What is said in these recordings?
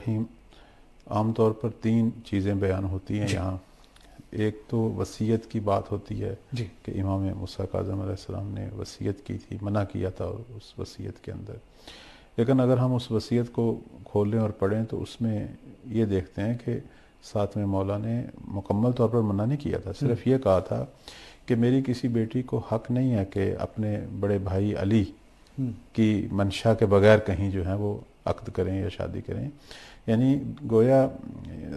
الرحیم. عام طور پر 3 چیزیں بیان ہوتی ہیں یہاں. ایک تو وصیت کی بات ہوتی ہے کہ امام موسیٰ کاظم علیہ السلام نے وصیت کی تھی, منع کیا تھا اس وصیت کے اندر. لیکن اگر ہم اس وصیت کو کھولیں اور پڑھیں تو اس میں یہ دیکھتے ہیں کہ ساتھ میں مولا نے مکمل طور پر منع نہیں کیا تھا, صرف یہ کہا تھا کہ میری کسی بیٹی کو حق نہیں ہے کہ اپنے بڑے بھائی علی کی منشا کے بغیر کہیں جو ہے وہ عقد کریں یا شادی کریں. یعنی گویا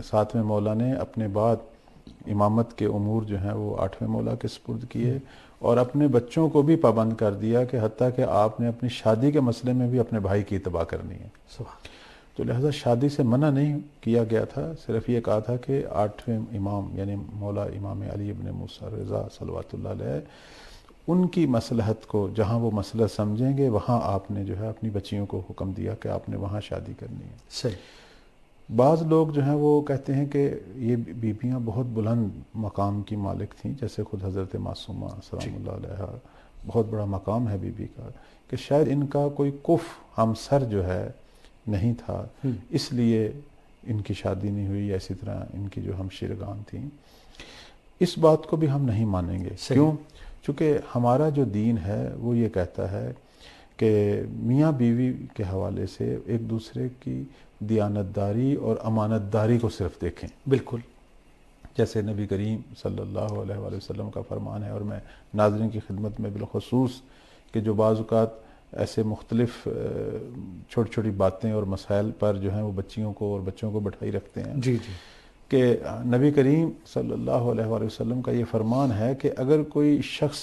ساتھ میں مولا نے اپنے بعد امامت کے امور جو ہیں وہ 8ویں مولا کے سپرد کیے, اور اپنے بچوں کو بھی پابند کر دیا کہ حتیٰ کہ آپ نے اپنی شادی کے مسئلے میں بھی اپنے بھائی کی اتباع کرنی ہے. تو لہذا شادی سے منع نہیں کیا گیا تھا, صرف یہ کہا تھا کہ 8ویں امام یعنی مولا امام علی ابن موسیٰ رضا صلوات اللہ علیہ, ان کی مصلحت کو جہاں وہ مسئلہ سمجھیں گے وہاں آپ نے جو ہے اپنی بچیوں کو حکم دیا کہ آپ نے وہاں شادی کرنی ہے. صحیح. بعض لوگ جو ہیں وہ کہتے ہیں کہ یہ بیویاں بہت بلند مقام کی مالک تھیں, جیسے خود حضرت معصومہ سلام اللہ علیہ, بہت بڑا مقام ہے بی بی کا, کہ شاید ان کا کوئی کف ہمسر جو ہے نہیں تھا, اس لیے ان کی شادی نہیں ہوئی, یا اسی طرح ان کی جو ہمشیرگان تھیں. اس بات کو بھی ہم نہیں مانیں گے. کیوں؟ چونکہ ہمارا جو دین ہے وہ یہ کہتا ہے کہ میاں بیوی کے حوالے سے ایک دوسرے کی دیانتداری اور امانت داری کو صرف دیکھیں. بالکل. جیسے نبی کریم صلی اللہ علیہ وآلہ وسلم کا فرمان ہے, اور میں ناظرین کی خدمت میں بالخصوص کہ جو بعض اوقات ایسے مختلف چھوٹی چھوٹی باتیں اور مسائل پر جو ہیں وہ بچیوں کو اور بچوں کو بٹھائی رکھتے ہیں, کہ نبی کریم صلی اللہ علیہ وآلہ وسلم کا یہ فرمان ہے کہ اگر کوئی شخص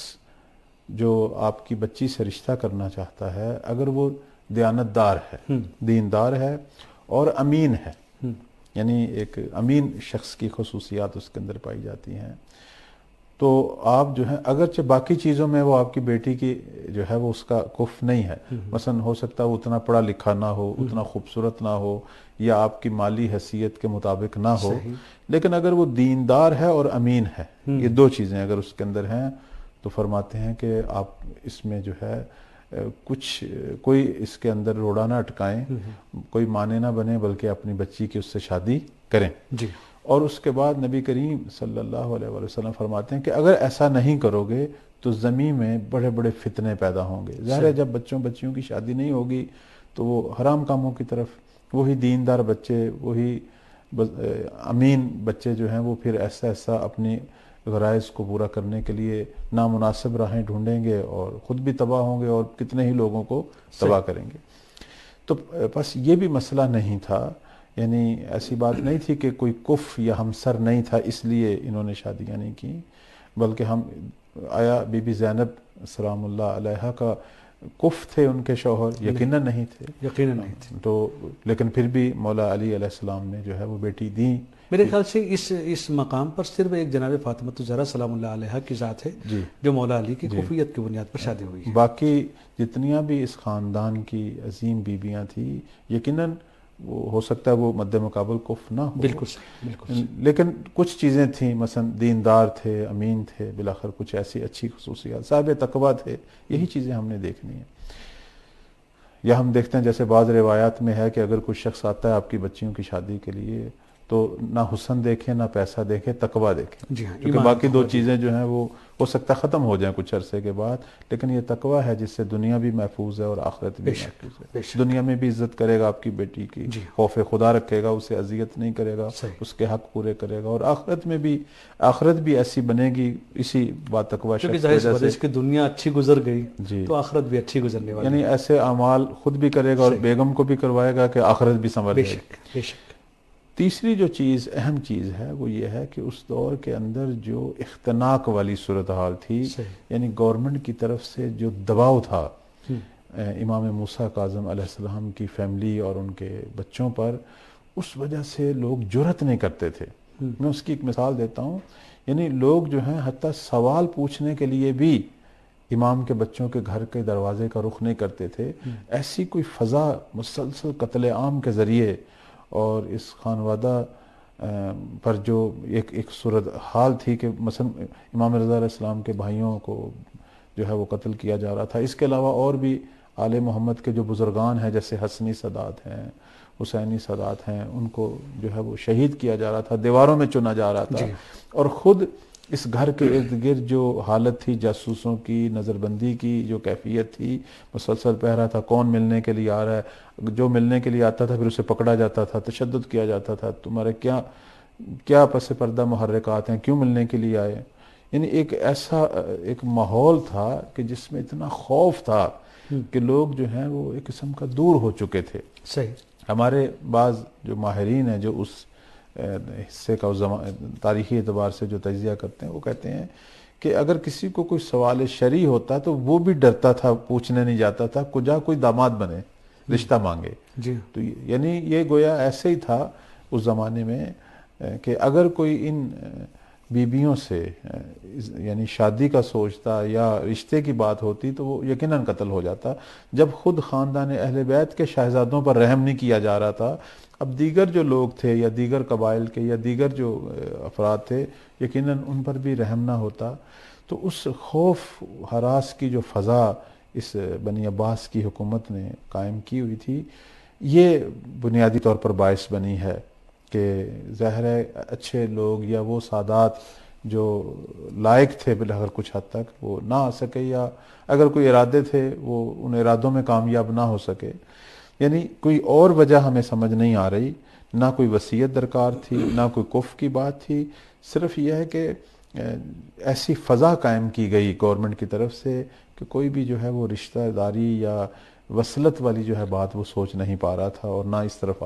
جو آپ کی بچی سے رشتہ کرنا چاہتا ہے, اگر وہ دیانتدار ہے, دیندار ہے اور امین ہے, یعنی ایک امین شخص کی خصوصیات اس کے اندر پائی جاتی ہیں, تو آپ جو ہے اگرچہ باقی چیزوں میں وہ آپ کی بیٹی کی جو ہے وہ اس کا کف نہیں ہے, مثلا ہو سکتا ہے وہ اتنا پڑھا لکھا نہ ہو, اتنا خوبصورت نہ ہو, یا آپ کی مالی حیثیت کے مطابق نہ ہو, لیکن اگر وہ دیندار ہے اور امین ہے, یہ 2 چیزیں اگر اس کے اندر ہیں, تو فرماتے ہیں کہ آپ اس میں جو ہے کوئی اس کے اندر روڑا نہ اٹکائیں, کوئی معنی نہ بنے, بلکہ اپنی بچی کی اس سے شادی کریں. اور اس کے بعد نبی کریم صلی اللہ علیہ وآلہ وسلم فرماتے ہیں کہ اگر ایسا نہیں کرو گے تو زمین میں بڑے بڑے فتنے پیدا ہوں گے. ظاہر ہے جب بچیوں کی شادی نہیں ہوگی تو وہ حرام کاموں کی طرف, وہی دیندار بچے, وہی امین بچے جو ہیں وہ پھر ایسا اپنی غرائض کو پورا کرنے کے لیے نامناسب راہیں ڈھونڈیں گے, اور خود بھی تباہ ہوں گے اور کتنے ہی لوگوں کو تباہ کریں گے. تو بس یہ بھی مسئلہ نہیں تھا, یعنی ایسی بات نہیں تھی کہ کوئی کف یا ہمسر نہیں تھا اس لیے انہوں نے شادیاں نہیں کی, بلکہ آیا بی بی زینب سلام اللہ علیہ کا کف تھے ان کے شوہر؟ یقیناً نہیں تھے. تو لیکن پھر بھی مولا علی علیہ السلام نے جو ہے وہ بیٹی دی. میرے خیال سے اس مقام پر صرف ایک جناب فاطمہ الزہرا سلام اللہ علیہ کی ذات ہے جو مولا علی کی کفیت کی بنیاد پر شادی ہوئی ہے. باقی جتنیاں بھی اس خاندان کی عظیم بیویاں تھیں, یقیناً وہ ہو سکتا ہے وہ مد مقابل کف نہ ہو, بالکل, لیکن کچھ چیزیں تھیں, مثلا دیندار تھے, امین تھے, بالآخر کچھ ایسی اچھی خصوصیات, صاحب تقویٰ تھے. یہی چیزیں ہم نے دیکھنی ہیں. یا ہم دیکھتے ہیں جیسے بعض روایات میں ہے کہ اگر کوئی شخص آتا ہے آپ کی بچیوں کی شادی کے لیے تو نہ حسن دیکھیں نہ پیسہ دیکھیں, تقویٰ دیکھیں, کیونکہ باقی 2 چیزیں جو ہیں وہ ہو سکتا ہے ختم ہو جائیں کچھ عرصے کے بعد, لیکن یہ تقویٰ ہے جس سے دنیا بھی محفوظ ہے اور آخرت بھی محفوظ ہے. دنیا میں بھی عزت کرے گا آپ کی بیٹی کی, خوف خدا رکھے گا, اسے اذیت نہیں کرے گا, اس کے حق پورے کرے گا, اور آخرت بھی ایسی بنے گی اسی با تقویٰ شخص کی وجہ سے. اس کی دنیا اچھی گزر گئی تو آخرت بھی اچھی گزرنے والی, یعنی ایسے اعمال خود بھی کرے گا اور بیگم کو بھی کروائے گا کہ آخرت بھی سنور جائے گی. تیسری جو چیز اہم چیز ہے وہ یہ ہے کہ اس دور کے اندر جو اختناق والی صورتحال تھی, یعنی گورنمنٹ کی طرف سے جو دباؤ تھا امام موسیٰ کاظم علیہ السلام کی فیملی اور ان کے بچوں پر, اس وجہ سے لوگ جرأت نہیں کرتے تھے. میں اس کی ایک مثال دیتا ہوں, یعنی لوگ جو ہیں حتیٰ سوال پوچھنے کے لیے بھی امام کے بچوں کے گھر کے دروازے کا رخ نہیں کرتے تھے. ایسی کوئی فضا مسلسل قتل عام کے ذریعے اور اس خانوادہ پر جو ایک صورت حال تھی کہ مثلا امام رضا علیہ السلام کے بھائیوں کو جو ہے وہ قتل کیا جا رہا تھا. اس کے علاوہ اور بھی آل محمد کے جو بزرگان ہیں جیسے حسنی سادات ہیں, حسینی سادات ہیں ان کو جو ہے وہ شہید کیا جا رہا تھا، دیواروں میں چنا جا رہا تھا، اور خود اس گھر کے ارد گرد جو حالت تھی جاسوسوں کی، نظر بندی کی جو کیفیت تھی، مسلسل پہرا تھا، کون ملنے کے لیے آ رہا ہے، جو ملنے کے لیے آتا تھا پھر اسے پکڑا جاتا تھا، تشدد کیا جاتا تھا، تمہارے کیا پس پردہ محرکات ہیں، کیوں ملنے کے لیے آئے. یعنی ایک ایسا ایک ماحول تھا کہ جس میں اتنا خوف تھا کہ لوگ جو ہیں وہ ایک قسم کا دور ہو چکے تھے. صحیح. ہمارے بعض جو ماہرین ہیں جو اس حصے کا تاریخی اعتبار سے جو تجزیہ کرتے ہیں، وہ کہتے ہیں کہ اگر کسی کو کوئی سوال شرعی ہوتا تو وہ بھی ڈرتا تھا، پوچھنے نہیں جاتا تھا، کجا کوئی داماد بنے رشتہ مانگے. تو یعنی یہ گویا ایسے ہی تھا اس زمانے میں کہ اگر کوئی ان بیبیوں سے یعنی شادی کا سوچتا یا رشتے کی بات ہوتی تو وہ یقیناً قتل ہو جاتا. جب خود خاندان اہل بیت کے شہزادوں پر رحم نہیں کیا جا رہا تھا، اب دیگر جو لوگ تھے یا دیگر قبائل کے یا دیگر جو افراد تھے یقیناً ان پر بھی رحم نہ ہوتا. تو اس خوف ہراس کی جو فضا اس بنی عباس کی حکومت نے قائم کی ہوئی تھی، یہ بنیادی طور پر باعث بنی ہے کہ ظاہر ہے اچھے لوگ یا وہ سادات جو لائق تھے بالآخر کچھ حد تک وہ نہ آ سکے، یا اگر کوئی ارادے تھے وہ ان ارادوں میں کامیاب نہ ہو سکے. یعنی کوئی اور وجہ ہمیں سمجھ نہیں آ رہی، نہ کوئی وصیت درکار تھی، نہ کوئی کف کی بات تھی، صرف یہ ہے کہ ایسی فضا قائم کی گئی گورنمنٹ کی طرف سے کہ کوئی بھی جو ہے وہ رشتہ داری یا وصلت والی جو ہے بات وہ سوچ نہیں پا رہا تھا اور نہ اس طرف